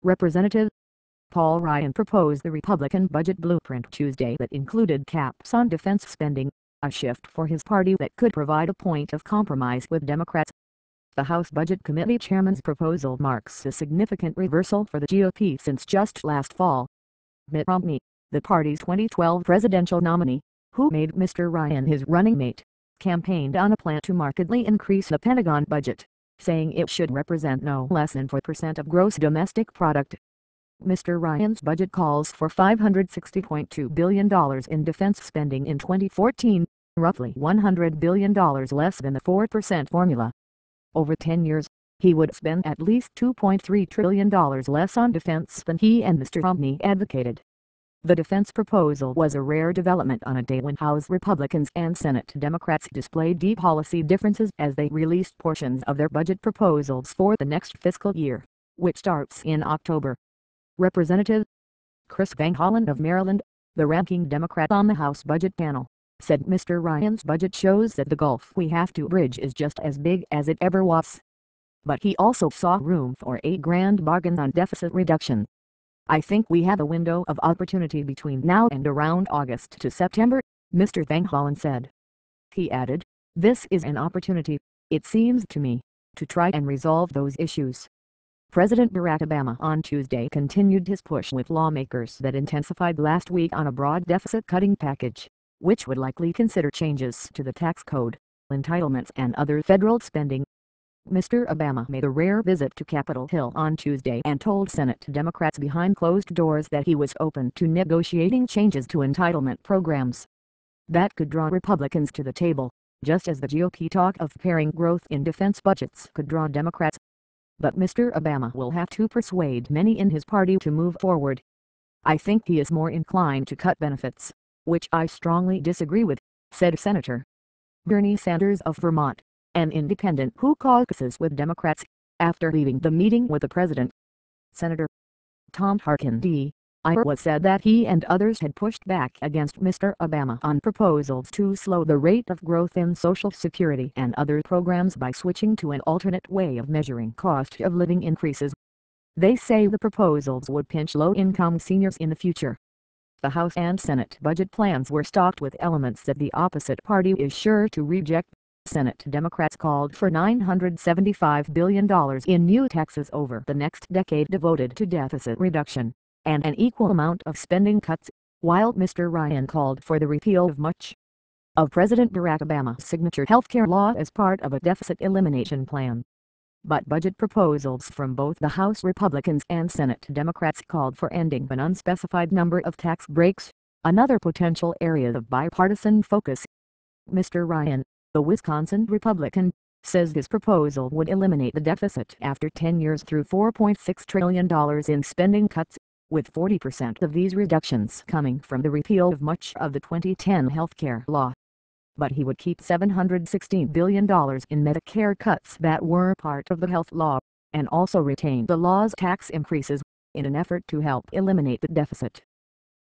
Representative Paul Ryan proposed the Republican budget blueprint Tuesday that included caps on defense spending, a shift for his party that could provide a point of compromise with Democrats. The House Budget Committee chairman's proposal marks a significant reversal for the GOP since just last fall. Mitt Romney, the party's 2012 presidential nominee, who made Mr. Ryan his running mate, campaigned on a plan to markedly increase the Pentagon budget, saying it should represent no less than 4% of gross domestic product. Mr. Ryan's budget calls for $560.2 billion in defense spending in 2014, roughly $100 billion less than the 4% formula. Over 10 years, he would spend at least $2.3 trillion less on defense than he and Mr. Romney advocated. The defense proposal was a rare development on a day when House Republicans and Senate Democrats displayed deep policy differences as they released portions of their budget proposals for the next fiscal year, which starts in October. Representative Chris Van Hollen of Maryland, the ranking Democrat on the House Budget panel, said Mr. Ryan's budget shows that the gulf we have to bridge is just as big as it ever was. But he also saw room for a grand bargain on deficit reduction. I think we have a window of opportunity between now and around August to September, Mr. Van Hollen said. He added, "This is an opportunity, it seems to me, to try and resolve those issues." President Barack Obama on Tuesday continued his push with lawmakers that intensified last week on a broad deficit-cutting package, which would likely consider changes to the tax code, entitlements and other federal spending. Mr. Obama made a rare visit to Capitol Hill on Tuesday and told Senate Democrats behind closed doors that he was open to negotiating changes to entitlement programs that could draw Republicans to the table, just as the GOP talk of paring growth in defense budgets could draw Democrats. But Mr. Obama will have to persuade many in his party to move forward. "I think he is more inclined to cut benefits, which I strongly disagree with," said Senator Bernie Sanders of Vermont, an independent who caucuses with Democrats, after leaving the meeting with the president. Senator Tom Harkin D. Iowa said that he and others had pushed back against Mr. Obama on proposals to slow the rate of growth in Social Security and other programs by switching to an alternate way of measuring cost of living increases. They say the proposals would pinch low-income seniors in the future. The House and Senate budget plans were stocked with elements that the opposite party is sure to reject. Senate Democrats called for $975 billion in new taxes over the next decade devoted to deficit reduction, and an equal amount of spending cuts, while Mr. Ryan called for the repeal of much of President Barack Obama's signature healthcare law as part of a deficit elimination plan. But budget proposals from both the House Republicans and Senate Democrats called for ending an unspecified number of tax breaks, another potential area of bipartisan focus. Mr. Ryan, the Wisconsin Republican, says his proposal would eliminate the deficit after 10 years through $4.6 trillion in spending cuts, with 40% of these reductions coming from the repeal of much of the 2010 healthcare law. But he would keep $716 billion in Medicare cuts that were part of the health law, and also retain the law's tax increases, in an effort to help eliminate the deficit.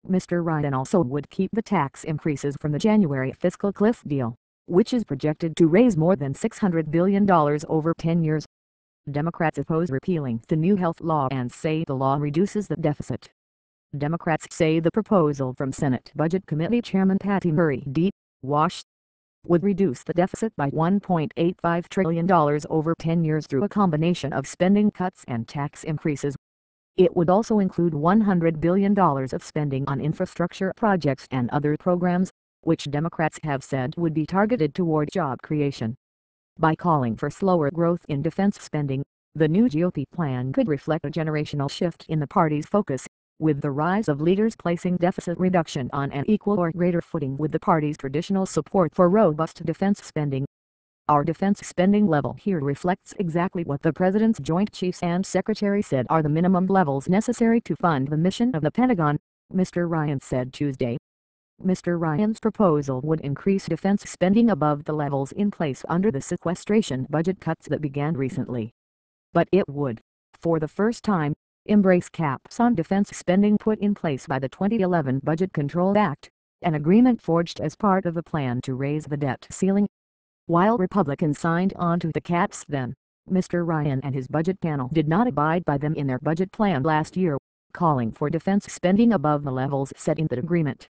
Mr. Ryan also would keep the tax increases from the January fiscal cliff deal, which is projected to raise more than $600 billion over 10 years. Democrats oppose repealing the new health law and say the law reduces the deficit. Democrats say the proposal from Senate Budget Committee Chairman Patty Murray D. Walsh would reduce the deficit by $1.85 trillion over 10 years through a combination of spending cuts and tax increases. It would also include $100 billion of spending on infrastructure projects and other programs, which Democrats have said would be targeted toward job creation. By calling for slower growth in defense spending, the new GOP plan could reflect a generational shift in the party's focus, with the rise of leaders placing deficit reduction on an equal or greater footing with the party's traditional support for robust defense spending. "Our defense spending level here reflects exactly what the President's Joint Chiefs and Secretary said are the minimum levels necessary to fund the mission of the Pentagon," Mr. Ryan said Tuesday. Mr. Ryan's proposal would increase defense spending above the levels in place under the sequestration budget cuts that began recently. But it would, for the first time, embrace caps on defense spending put in place by the 2011 Budget Control Act, an agreement forged as part of a plan to raise the debt ceiling. While Republicans signed on to the caps then, Mr. Ryan and his budget panel did not abide by them in their budget plan last year, calling for defense spending above the levels set in the agreement.